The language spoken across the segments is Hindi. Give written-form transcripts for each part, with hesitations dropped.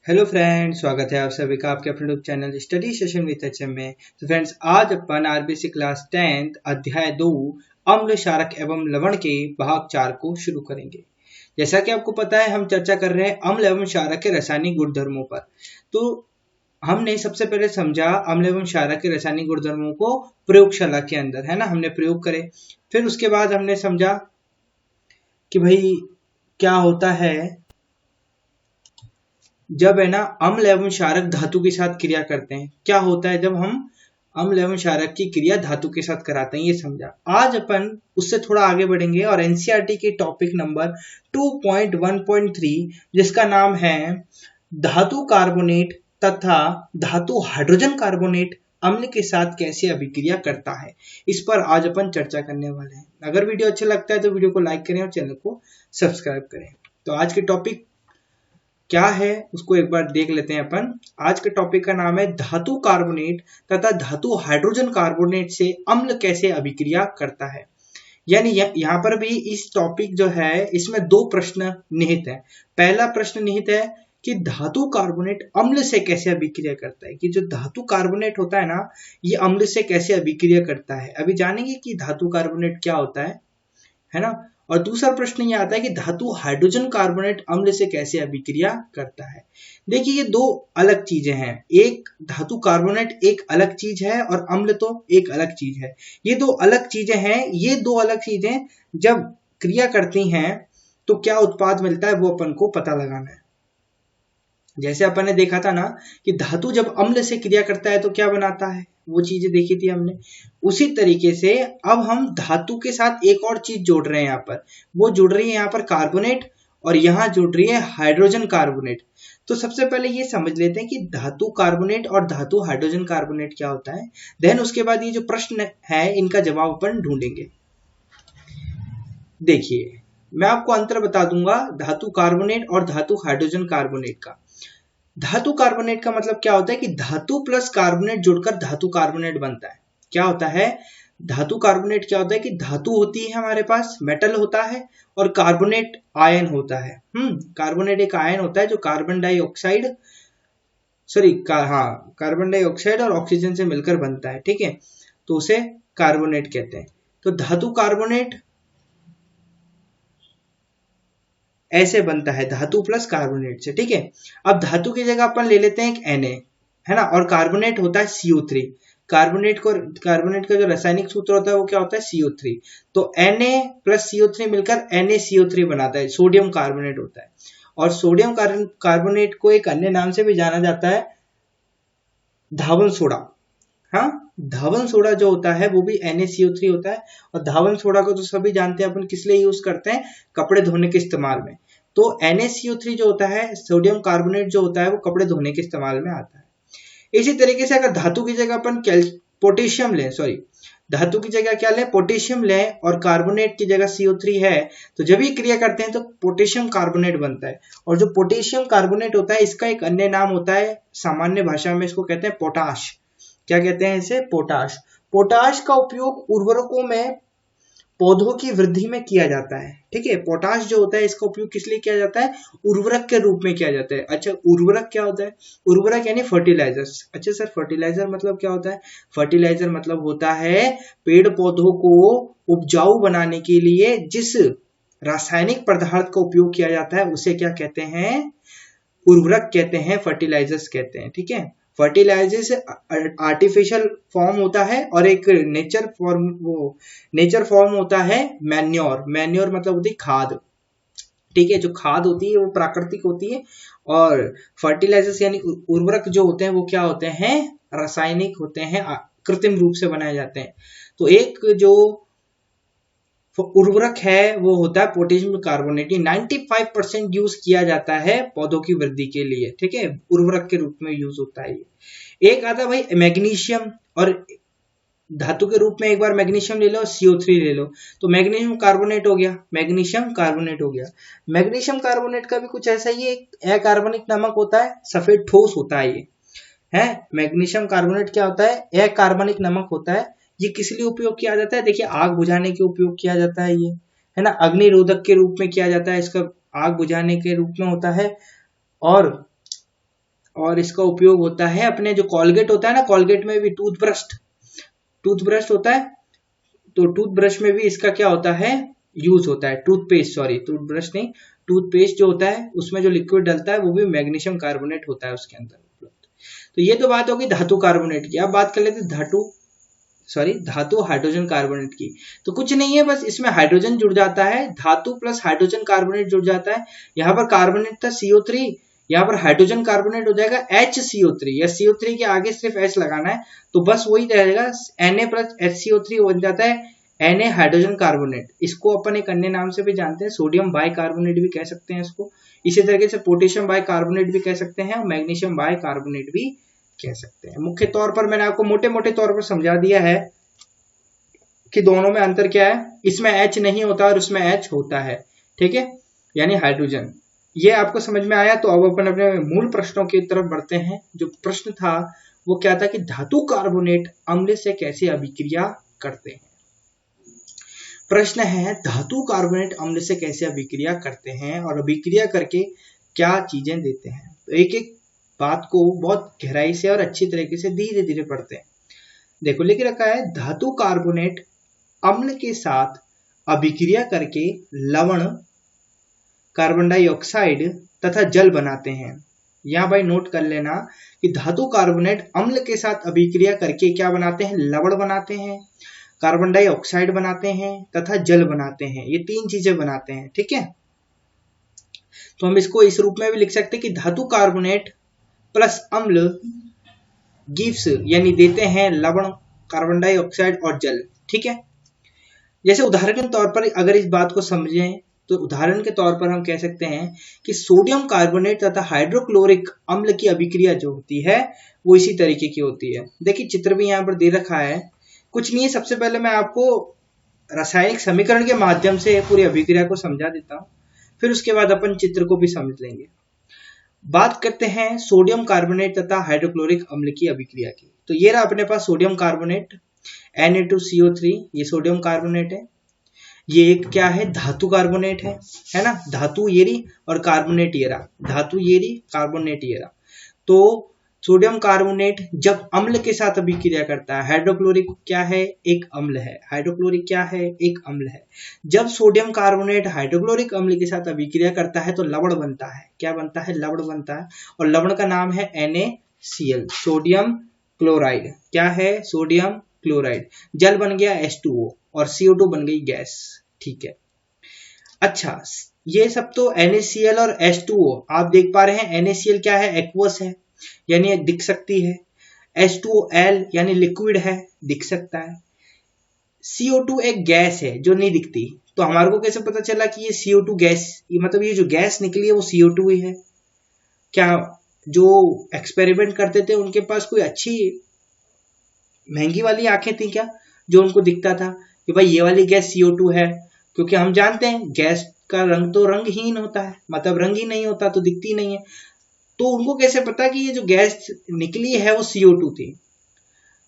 हेलो फ्रेंड्स, स्वागत है आप सभी का आपके अपने YouTube channel study session with HM में। तो फ्रेंड्स, आज अपन आरबीसी क्लास 10 अध्याय 2 अम्ल क्षारक एवं लवण के भाग 4 को शुरू करेंगे। जैसा कि आपको पता है, हम चर्चा कर रहे हैं अम्ल एवं क्षारक के रासायनिक गुणधर्मों पर। तो हमने सबसे पहले समझा अम्ल एवं क्षारक के रासायनिक गुणधर्मों को प्रयोगशाला के अंदर, है ना, हमने प्रयोग करे। फिर उसके बाद हमने समझा कि भाई क्या होता है जब, है ना, अम्ल एवं क्षारक धातु के साथ क्रिया करते हैं। क्या होता है जब हम अम्ल एवं क्षारक की क्रिया धातु के साथ कराते हैं, ये समझा। आज अपन उससे थोड़ा आगे बढ़ेंगे और एनसीईआरटी के टॉपिक नंबर 2.1.3 जिसका नाम है धातु कार्बोनेट तथा धातु हाइड्रोजन कार्बोनेट अम्ल के साथ कैसे अभिक्रिया करता है, इस पर आज अपन चर्चा करने वाले हैं। अगर वीडियो अच्छा लगता है तो वीडियो को लाइक करें और चैनल को सब्सक्राइब करें। तो आज के टॉपिक क्या है उसको एक बार देख लेते हैं अपन। आज के टॉपिक का नाम है धातु कार्बोनेट तथा धातु हाइड्रोजन कार्बोनेट से अम्ल कैसे अभिक्रिया करता है। यानी यहाँ पर भी इस टॉपिक जो है इसमें दो प्रश्न निहित है। पहला प्रश्न निहित है कि धातु कार्बोनेट अम्ल से कैसे अभिक्रिया करता है, कि जो धातु कार्बोनेट होता है ना, ये अम्ल से कैसे अभिक्रिया करता है। अभी जानेंगे कि धातु कार्बोनेट क्या होता है ना। और दूसरा प्रश्न ये आता है कि धातु हाइड्रोजन कार्बोनेट अम्ल से कैसे अभिक्रिया करता है। देखिए, ये दो अलग चीजें हैं। एक धातु कार्बोनेट एक अलग चीज है और अम्ल तो एक अलग चीज है। ये दो अलग चीजें हैं। ये दो अलग चीजें जब क्रिया करती हैं तो क्या उत्पाद मिलता है वो अपन को पता लगाना है। जैसे अपन ने देखा था ना कि धातु जब अम्ल से क्रिया करता है तो क्या बनाता है, वो चीजें देखी थी हमने। उसी तरीके से अब हम धातु के साथ एक और चीज जोड़ रहे हैं यहाँ पर। वो जुड़ रही है यहाँ पर कार्बोनेट और यहाँ जुड़ रही है हाइड्रोजन कार्बोनेट। तो सबसे पहले ये समझ लेते हैं कि धातु कार्बोनेट और धातु हाइड्रोजन कार्बोनेट क्या होता है। देन उसके बाद ये जो प्रश्न है इनका जवाब अपन ढूंढेंगे। देखिए, मैं आपको अंतर बता दूंगा धातु कार्बोनेट और धातु हाइड्रोजन कार्बोनेट का। धातु कार्बोनेट का मतलब क्या होता है कि धातु प्लस कार्बोनेट जुड़कर धातु कार्बोनेट बनता है। क्या होता है धातु कार्बोनेट, क्या होता है कि धातु होती है हमारे पास, मेटल होता है, और कार्बोनेट आयन होता है। कार्बोनेट एक आयन होता है जो कार्बन डाइऑक्साइड कार्बन डाइऑक्साइड और ऑक्सीजन से मिलकर बनता है, ठीक है। तो उसे कार्बोनेट कहते हैं। तो धातु कार्बोनेट ऐसे बनता है, धातु प्लस कार्बोनेट से, ठीक है। अब धातु की जगह अपन ले लेते हैं एक Na, है ना, और कार्बोनेट होता है CO3। कार्बोनेट का जो रासायनिक सूत्र होता है वो क्या होता है, CO3। तो Na प्लस CO3 मिलकर NaCO3 बनाता है, सोडियम कार्बोनेट होता है। और सोडियम कार्बोनेट को एक अन्य नाम से भी जाना जाता है, धावन सोडा। हाँ, धावन सोडा जो होता है वो भी NaCO3 होता है। और धावन सोडा को तो सभी जानते हैं अपन किस लिए यूज करते हैं, कपड़े धोने के इस्तेमाल में। तो NaCO3 जो होता है, सोडियम कार्बोनेट जो होता है, वो कपड़े धोने के इस्तेमाल में आता है। इसी तरीके से अगर धातु की जगह अपन पोटेशियम लें, धातु की जगह क्या लें, पोटेशियम लें, और कार्बोनेट की जगह CO3 है, तो जब ये क्रिया करते हैं तो पोटेशियम कार्बोनेट बनता है। और जो पोटेशियम कार्बोनेट होता है इसका एक अन्य नाम होता है, सामान्य भाषा में इसको कहते हैं पोटाश। क्या कहते हैं इसे, पोटाश। पोटाश का उपयोग उर्वरकों में पौधों की वृद्धि में किया जाता है, ठीक है। पोटाश जो होता है इसका उपयोग किस लिए किया जाता है, उर्वरक के रूप में किया जाता है। अच्छा, उर्वरक क्या होता है, उर्वरक यानी फर्टिलाइजर्स। अच्छा सर, फर्टिलाइजर मतलब क्या होता है, फर्टिलाइजर मतलब होता है पेड़ पौधों को उपजाऊ बनाने के लिए जिस रासायनिक पदार्थ का उपयोग किया जाता है उसे क्या कहते हैं, उर्वरक कहते हैं, फर्टिलाइजर्स कहते हैं, ठीक है। फर्टिलाइजर्स आर्टिफिशियल फॉर्म होता है और एक नेचर फॉर्म होता है मैन्योर। मैन्योर मतलब होती है खाद, ठीक है। जो खाद होती है वो प्राकृतिक होती है, और फर्टिलाइजर्स यानी उर्वरक जो होते हैं वो क्या होते हैं, रासायनिक होते हैं, कृत्रिम रूप से बनाए जाते हैं। तो एक जो उर्वरक है वो होता है पोटेशियम कार्बोनेट। 95% यूज किया जाता है पौधों की वृद्धि के लिए, ठीक है, उर्वरक के रूप में यूज होता है ये। एक आता है भाई मैग्नीशियम, और धातु के रूप में एक बार मैग्नीशियम ले लो, CO3 ले लो, तो मैग्नीशियम कार्बोनेट हो गया, मैग्नीशियम कार्बोनेट हो गया। मैग्नीशियम कार्बोनेट का भी कुछ ऐसा ही एक अकार्बनिक नमक होता है, सफेद ठोस होता है ये, है। मैग्नीशियम कार्बोनेट क्या होता है, अकार्बनिक नमक होता है। ये किस लिए उपयोग किया जाता है, देखिए आग बुझाने के उपयोग किया जाता है ये, है ना, अग्निरोधक के रूप में किया जाता है, इसका आग बुझाने के रूप में होता है। और और इसका उपयोग होता है अपने जो कॉलगेट होता है ना, कॉलगेट में भी टूथब्रश होता है, तो टूथब्रश में भी इसका क्या होता है, यूज होता है। टूथब्रश नहीं, टूथपेस्ट जो होता है उसमें जो लिक्विड डलता है वो भी मैग्नीशियम कार्बोनेट होता है उसके अंदर उपलब्ध। तो ये तो बात होगी धातु कार्बोनेट की। अब बात कर लेते हैं धातु हाइड्रोजन कार्बोनेट की। तो कुछ नहीं है, बस इसमें हाइड्रोजन जुड़ जाता है, धातु प्लस हाइड्रोजन कार्बोनेट जुड़ जाता है। यहाँ पर कार्बोनेट था CO3, यहाँ पर हाइड्रोजन कार्बोनेट हो जाएगा HCO3, या CO3 के आगे सिर्फ H लगाना है, तो बस वही रहेगा Na प्लस HCO3 बन जाता है Na हाइड्रोजन कार्बोनेट। इसको अपन एक अन्य नाम से भी जानते हैं, सोडियम बाइकार्बोनेट भी कह सकते हैं इसको। इसी तरीके से पोटेशियम बाइकार्बोनेट भी कह सकते हैं और मैग्नीशियम बाइकार्बोनेट भी कह सकते हैं। मुख्य तौर पर मैंने आपको मोटे मोटे तौर पर समझा दिया है कि दोनों में अंतर क्या है। इसमें H नहीं होता और उसमें H होता है, ठीक है, यानी हाइड्रोजन। ये आपको समझ में आया। तो अब अपन अपने मूल प्रश्नों की तरफ बढ़ते हैं। जो प्रश्न था वो क्या था कि धातु कार्बोनेट अम्ल से कैसे अभिक्रिया करते हैं। प्रश्न है धातु कार्बोनेट अम्ल से कैसे अभिक्रिया करते हैं और अभिक्रिया करके क्या चीजें देते हैं। तो एक एक बात को बहुत गहराई से और अच्छी तरीके से धीरे धीरे पढ़ते हैं। देखो लिख रखा है, धातु कार्बोनेट अम्ल के साथ अभिक्रिया करके लवण, कार्बन डाइऑक्साइड तथा जल बनाते हैं। यहां भाई नोट कर लेना कि धातु कार्बोनेट अम्ल के साथ अभिक्रिया करके क्या बनाते हैं, लवण बनाते हैं, कार्बन डाइऑक्साइड बनाते हैं तथा जल बनाते हैं। ये 3 चीजें बनाते हैं, ठीक है। तो हम इसको इस रूप में भी लिख सकते हैं कि धातु कार्बोनेट प्लस अम्ल गिव्स, यानी देते हैं लवण, कार्बन डाइऑक्साइड और जल, ठीक है। जैसे उदाहरण के तौर पर अगर इस बात को समझें तो उदाहरण के तौर पर हम कह सकते हैं कि सोडियम कार्बोनेट तथा हाइड्रोक्लोरिक अम्ल की अभिक्रिया जो होती है वो इसी तरीके की होती है। देखिए चित्र भी यहाँ पर दे रखा है, कुछ नहीं है। सबसे पहले मैं आपको रासायनिक समीकरण के माध्यम से पूरी अभिक्रिया को समझा देता हूँ, फिर उसके बाद अपन चित्र को भी समझ लेंगे। बात करते हैं सोडियम कार्बोनेट तथा हाइड्रोक्लोरिक अम्ल की अभिक्रिया की। तो ये रहा अपने पास सोडियम कार्बोनेट Na2CO3, ये सोडियम कार्बोनेट है। ये एक क्या है, धातु कार्बोनेट है ना। धातु ये रही और कार्बोनेट ये रहा, धातु ये रही, कार्बोनेट ये रहा। तो सोडियम कार्बोनेट जब अम्ल के साथ अभिक्रिया करता है, हाइड्रोक्लोरिक क्या है, एक अम्ल है, हाइड्रोक्लोरिक क्या है, एक अम्ल है। जब सोडियम कार्बोनेट हाइड्रोक्लोरिक अम्ल के साथ अभिक्रिया करता है तो लवण बनता है। क्या बनता है, लवण बनता है। और लवण का नाम है NaCl, सोडियम क्लोराइड। क्या है, सोडियम क्लोराइड। जल बन गया H2O और CO2 बन गई गैस, ठीक है। अच्छा, ये सब तो NaCl और H2O आप देख पा रहे हैं। NaCl क्या है, एक्वस है, यानी दिख सकती है। H2L यानी लिक्विड है, दिख सकता है। CO2 एक गैस है जो नहीं दिखती। तो हमारे को कैसे पता चला कि ये CO2 गैस, मतलब ये जो गैस निकली है वो CO2 ही है। क्या जो एक्सपेरिमेंट करते थे उनके पास कोई अच्छी महंगी वाली आंखें थी क्या, जो उनको दिखता था कि भाई ये वाली गैस CO2 है। क्योंकि हम जानते हैं गैस का रंग तो रंगहीन होता है, मतलब रंग ही नहीं होता तो दिखती नहीं है। तो उनको कैसे पता कि ये जो गैस निकली है वो CO2 थी।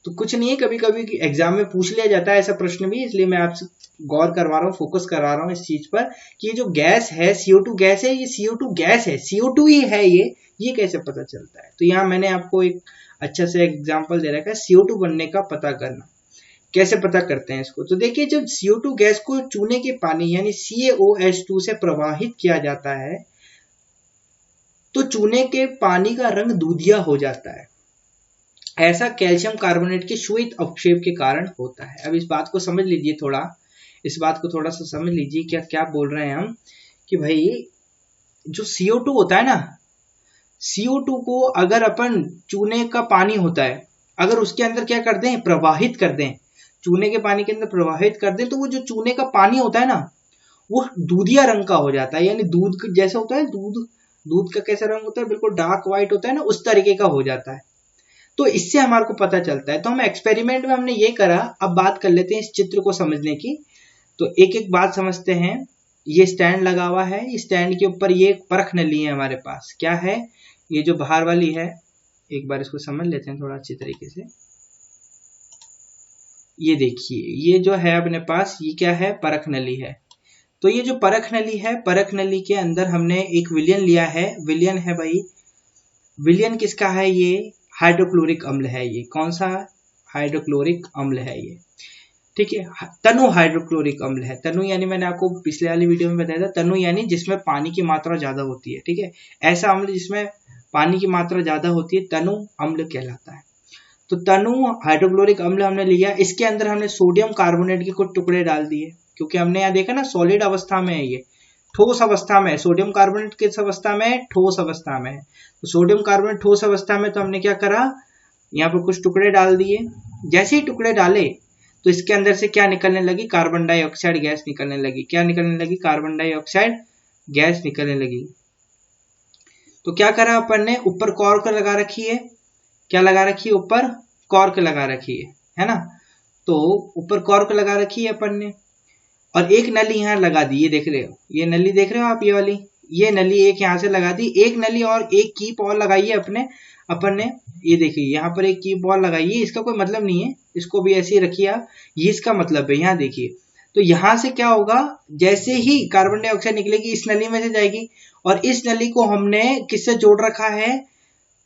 तो कुछ नहीं है, कभी कभी एग्जाम में पूछ लिया जाता है ऐसा प्रश्न भी, इसलिए मैं आपसे गौर करवा रहा हूँ, फोकस करा रहा हूँ इस चीज पर कि ये जो गैस है CO2 गैस है, ये CO2 गैस है, CO2 ही है ये कैसे पता चलता है। तो यहाँ मैंने आपको एक अच्छा से एग्जाम्पल दे रखा है, CO2 बनने का पता करना। कैसे पता करते हैं इसको, तो देखिए जब CO2 गैस को चूने के पानी यानी CaOH2 से प्रवाहित किया जाता है तो चूने के पानी का रंग दूधिया हो जाता है। ऐसा कैल्शियम कार्बोनेट के श्वेत अवक्षेप के कारण होता है। अब इस बात को समझ लीजिए, इस बात को थोड़ा सा समझ लीजिए। क्या बोल रहे हैं हम कि भाई जो CO2 होता है ना, CO2 को अगर अपन चूने का पानी होता है, अगर उसके अंदर क्या कर दें, प्रवाहित कर दें, चूने के पानी के अंदर प्रवाहित कर दें, तो वो जो चूने का पानी होता है ना वो दूधिया रंग का हो जाता है, यानी दूध जैसा होता है। दूध का कैसा रंग होता है, बिल्कुल डार्क व्हाइट होता है ना, उस तरीके का हो जाता है। तो इससे हमारे को पता चलता है। तो हम एक्सपेरिमेंट में हमने ये करा। अब बात कर लेते हैं इस चित्र को समझने की। तो एक एक बात समझते हैं। ये स्टैंड लगा हुआ है, इस स्टैंड के ऊपर ये परख नली है हमारे पास। क्या है, ये जो बाहर वाली है, एक बार इसको समझ लेते हैं थोड़ा अच्छी तरीके से। ये देखिए, ये जो है अपने पास, ये क्या है, परख नली है। तो ये जो परख नली है, परख नली के अंदर हमने एक विलयन लिया है। विलयन है भाई विलयन किसका है? ये हाइड्रोक्लोरिक अम्ल है। ये कौन सा हाइड्रोक्लोरिक अम्ल है ये, ठीक है। तनु हाइड्रोक्लोरिक अम्ल है। तनु यानी मैंने आपको पिछले वाली वीडियो में बताया था, तनु यानी जिसमें पानी की मात्रा ज्यादा होती है, ठीक है। ऐसा अम्ल जिसमें पानी की मात्रा ज्यादा होती है तनु अम्ल कहलाता है। तो तनु हाइड्रोक्लोरिक अम्ल हमने लिया, इसके अंदर हमने सोडियम कार्बोनेट के कुछ टुकड़े डाल दिए, क्योंकि हमने यहाँ देखा ना सॉलिड अवस्था में है, ये ठोस अवस्था में है। सोडियम कार्बोनेट किस अवस्था में है? ठोस अवस्था में है। तो सोडियम कार्बोनेट ठोस अवस्था में, तो हमने क्या करा, यहाँ पर कुछ टुकड़े डाल दिए। जैसे ही टुकड़े डाले तो इसके अंदर से क्या निकलने लगी? कार्बन डाइऑक्साइड गैस निकलने लगी। क्या निकलने लगी? कार्बन डाइऑक्साइड गैस निकलने लगी। तो क्या करा अपन ने? ऊपर कॉर्क लगा रखी है। क्या लगा रखी है? ऊपर कॉर्क लगा रखी है ना। तो ऊपर कॉर्क लगा रखी है अपन ने, और एक नली यहाँ लगा दी। ये देख रहे हो, ये नली देख रहे हो आप, ये वाली, ये नली एक यहाँ से लगा दी। एक नली और एक कीप और लगाई है अपन ने। ये देखिए यहाँ पर एक कीप और लगाई है। इसका कोई मतलब नहीं है, इसको भी ऐसे ही रखिए आप। ये इसका मतलब है, यहाँ देखिए। तो यहाँ से क्या होगा, जैसे ही कार्बन डाइऑक्साइड निकलेगी इस नली में से जाएगी, और इस नली को हमने किससे जोड़ रखा है?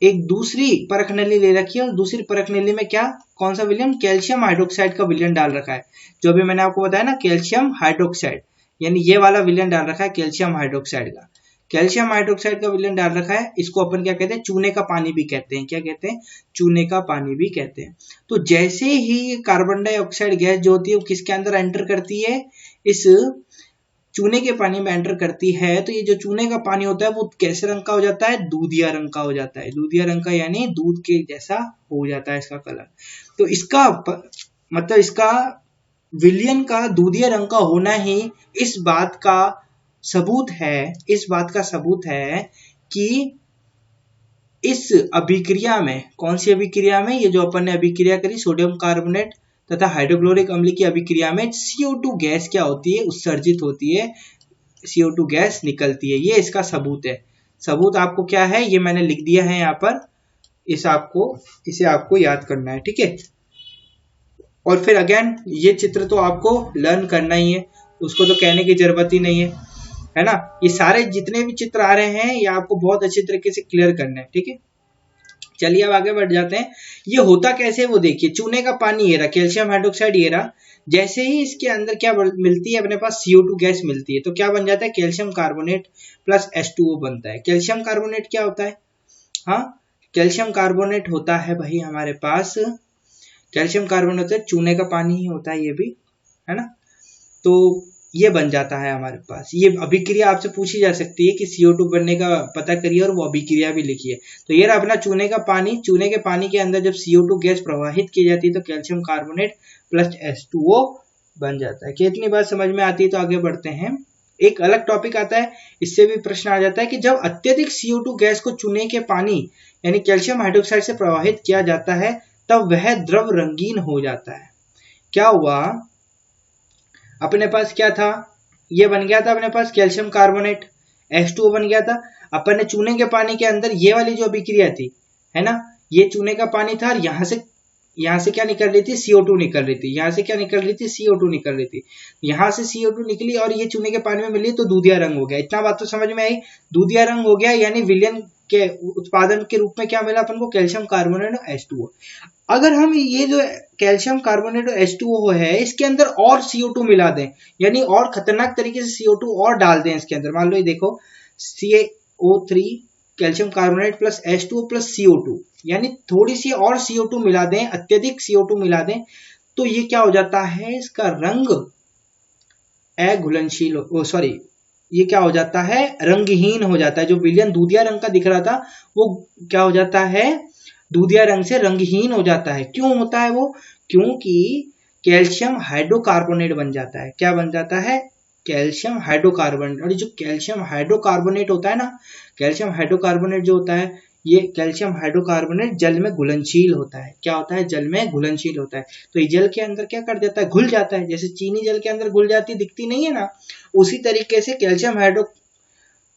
एक दूसरी परख नली ले रखी है, और दूसरी परख नली में क्या, कौन सा विलयन? कैल्शियम हाइड्रोक्साइड का विलयन डाल रखा है। जो अभी मैंने आपको बताया ना, कैल्शियम हाइड्रोक्साइड, यानी ये वाला विलयन डाल रखा है कैल्शियम हाइड्रोक्साइड का। कैल्शियम हाइड्रोक्साइड का विलयन डाल रखा है। इसको अपन क्या कहते हैं? चूने का पानी भी कहते हैं। क्या कहते हैं? चूने का पानी भी कहते हैं। तो जैसे ही कार्बन डाइऑक्साइड गैस जो होती है वो किसके अंदर एंटर करती है? इस चूने के पानी में एंटर करती है। तो ये जो चूने का पानी होता है वो कैसे रंग का हो जाता है? दूधिया रंग का हो जाता है। दूधिया रंग का यानी दूध के जैसा हो जाता है इसका कलर। तो इसका मतलब इसका विलयन का दूधिया रंग का होना ही इस बात का सबूत है कि इस अभिक्रिया में, कौन सी अभिक्रिया में? ये जो अपन ने अभिक्रिया करी सोडियम कार्बोनेट तथा हाइड्रोक्लोरिक अम्ल की अभिक्रिया में CO2 गैस क्या होती है? उत्सर्जित होती है, CO2 गैस निकलती है। ये इसका सबूत है। सबूत आपको क्या है? ये मैंने लिख दिया है यहाँ पर, इसे आपको याद करना है, ठीक है। और फिर अगेन ये चित्र तो आपको लर्न करना ही है, उसको तो कहने की जरूरत ही नहीं है ना। ये सारे जितने भी चित्र आ रहे हैं ये आपको बहुत अच्छी तरीके से क्लियर करना है, ठीक है। चलिए अब आगे बढ़ जाते हैं। ये होता कैसे वो देखिए। चूने का पानी ये रहा, कैल्शियम हाइड्रोक्साइड ये रहा। जैसे ही इसके अंदर क्या मिलती है? अपने पास CO2 गैस मिलती है। तो क्या बन जाता है? कैल्शियम कार्बोनेट प्लस H2O बनता है। कैल्शियम कार्बोनेट क्या होता है? हाँ, कैल्शियम कार्बोनेट होता है भाई हमारे पास, कैल्शियम कार्बोनेट होता है, चूने का पानी ही होता है ये भी, है ना। तो ये बन जाता है हमारे पास। ये अभिक्रिया आपसे पूछी जा सकती है कि CO2 बनने का पता करिए और वो अभिक्रिया भी लिखिए। तो ये रहा अपना चूने का पानी। चूने के पानी के अंदर जब CO2 गैस प्रवाहित की जाती है तो कैल्शियम कार्बोनेट प्लस H2O बन जाता है। कितनी बात समझ में आती है? तो आगे बढ़ते हैं। एक अलग टॉपिक आता है, इससे भी प्रश्न आ जाता है कि जब अत्यधिक CO2 गैस को चूने के पानी यानी कैल्शियम हाइड्रोक्साइड से प्रवाहित किया जाता है तब वह द्रव रंगीन हो जाता है। क्या हुआ? अपने पास क्या था? ये बन गया था अपने पास कैल्शियम कार्बोनेट, H2O बन गया था। अपन ने चूने के पानी के अंदर ये वाली जो अभिक्रिया थी, है ना, ये चूने का पानी था, और यहाँ से क्या निकल रही थी? CO2 निकल रही थी। यहाँ से क्या निकल रही थी? CO2 निकल रही थी। यहाँ से CO2 निकली और ये चूने के पानी में मिली तो दूधिया रंग हो गया। इतना बात तो समझ में आई? दूधिया रंग हो गया यानी विलयन के उत्पादन के रूप में क्या मिला अपन को? कैल्शियम कार्बोनेट और H2O। अगर हम ये जो कैल्शियम कार्बोनेट और H2O है इसके अंदर और CO2 मिला दें, यानी और खतरनाक तरीके से CO2 और डाल दें इसके अंदर, मान लो ये देखो CaO3 calcium carbonate plus H2O plus CO2, यानी थोड़ी सी और CO2 मिला दें, अत्यधिक CO2 मिला दें, तो ये क्या हो जाता है? इसका रंग अघुलनशील ये क्या हो जाता है? रंगहीन हो जाता है। जो विलयन दूधिया रंग का दिख रहा था वो क्या हो जाता है? दूधिया रंग से रंगहीन हो जाता है। क्यों होता है वो? क्योंकि कैल्शियम हाइड्रोकार्बोनेट बन जाता है। क्या बन जाता है? Calcium hydrocarbonate. और जो कैल्शियम हाइड्रोकार्बोनेट होता है ना, कैल्शियम हाइड्रोकार्बोनेट जो होता है, ये कैल्शियम हाइड्रोकार्बोनेट जल में घुलनशील होता है। क्या होता है? जल में घुलनशील होता है। तो ये जल के अंदर क्या कर देता है? घुल जाता है। जैसे चीनी जल के अंदर घुल जाती, दिखती नहीं है ना, उसी तरीके से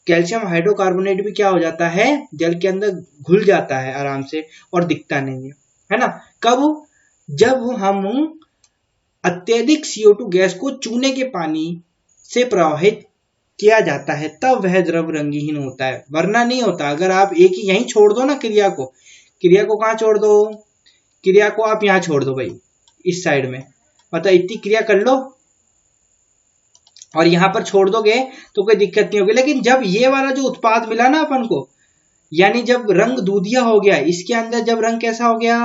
कैल्शियम हाइड्रोकार्बोनेट भी क्या हो जाता है? जल के अंदर घुल जाता है आराम से और दिखता नहीं है ना। कब? जब हम अत्यधिक CO2 गैस को चूने के पानी से प्रवाहित किया जाता है तब वह द्रव रंगहीन होता है, वरना नहीं होता। अगर आप एक ही यहीं छोड़ दो ना क्रिया को कहाँ छोड़ दो, क्रिया को आप यहाँ छोड़ दो भाई, इस साइड में, मतलब इतनी क्रिया कर लो और यहां पर छोड़ दोगे तो कोई दिक्कत नहीं होगी। लेकिन जब ये वाला जो उत्पाद मिला ना अपन को, यानी जब रंग दूधिया हो गया, इसके अंदर जब रंग कैसा हो गया,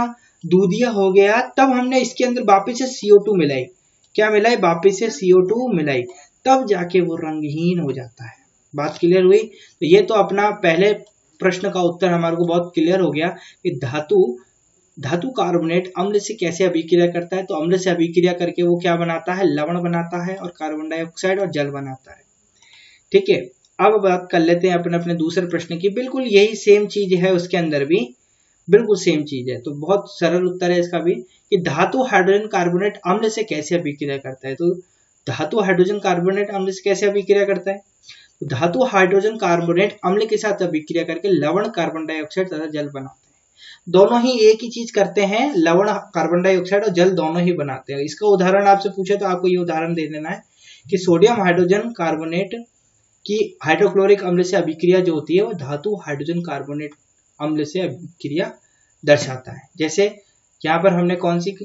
दूधिया हो गया, तब हमने इसके अंदर वापिस से CO2 मिलाई। क्या मिलाई? वापिस से CO2 मिलाई, तब जाके वो रंगहीन हो जाता है। बात क्लियर हुई? तो ये तो अपना पहले प्रश्न का उत्तर हमारे को बहुत क्लियर हो गया कि धातु कार्बोनेट अम्ल से कैसे अभिक्रिया करता है। तो अम्ल से अभिक्रिया करके वो क्या बनाता है? लवण बनाता है और कार्बन डाइऑक्साइड और जल बनाता है। ठीक है, अब बात कर लेते हैं अपने दूसरे प्रश्न की। बिल्कुल यही सेम चीज है, उसके अंदर भी बिल्कुल सेम चीज है। तो बहुत सरल उत्तर है इसका भी कि धातु हाइड्रोजन कार्बोनेट अम्ल से कैसे अभिक्रिया करता है। तो धातु हाइड्रोजन कार्बोनेट अम्ल से कैसे अभिक्रिया करता है? तो धातु हाइड्रोजन कार्बोनेट अम्ल के साथ अभिक्रिया करके लवण, कार्बन डाइऑक्साइड तथा जल बनाते हैं। दोनों ही एक ही चीज करते हैं, लवण, कार्बन डाइऑक्साइड और जल दोनों ही बनाते हैं। इसका उदाहरण आपसे पूछे तो आपको ये उदाहरण दे देना है कि सोडियम हाइड्रोजन कार्बोनेट की हाइड्रोक्लोरिक अम्ल से अभिक्रिया जो होती है वो धातु हाइड्रोजन कार्बोनेट अम्ल से अभिक्रिया दर्शाता है। जैसे यहाँ पर हमने कौन सी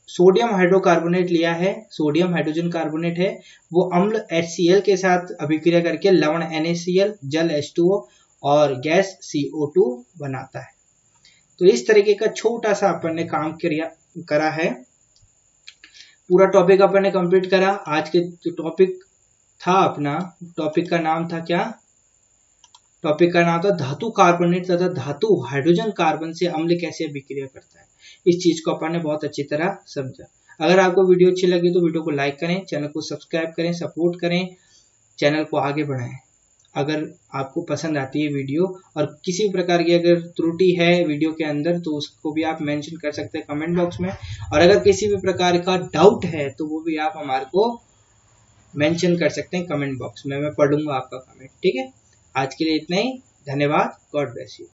सोडियम हाइड्रोकार्बोनेट लिया है, सोडियम हाइड्रोजन कार्बोनेट है, वो अम्ल HCl के साथ अभिक्रिया करके लवण NaCl, जल H2O और गैस CO2 बनाता है। तो इस तरीके का छोटा सा अपन ने काम करा है। पूरा टॉपिक अपन ने कंप्लीट करा। आज के जो टॉपिक था अपना, टॉपिक का नाम था क्या? टॉपिक का नाम था धातु कार्बोनेट तथा धातु हाइड्रोजन कार्बन से अम्ल कैसे अभिक्रिया करता है। इस चीज को अपन ने बहुत अच्छी तरह समझा। अगर आपको वीडियो अच्छी लगी तो वीडियो को लाइक करें, चैनल को सब्सक्राइब करें, सपोर्ट करें, चैनल को आगे बढ़ाएं। अगर आपको पसंद आती है वीडियो और किसी प्रकार की अगर त्रुटि है वीडियो के अंदर तो उसको भी आप मेंशन कर सकते हैं कमेंट बॉक्स में। और अगर किसी भी प्रकार का डाउट है तो वो भी आप हमारे को मेंशन कर सकते हैं कमेंट बॉक्स में, मैं पढ़ूंगा आपका कमेंट। ठीक है, आज के लिए इतना ही, धन्यवाद, गॉड ब्लेस यू।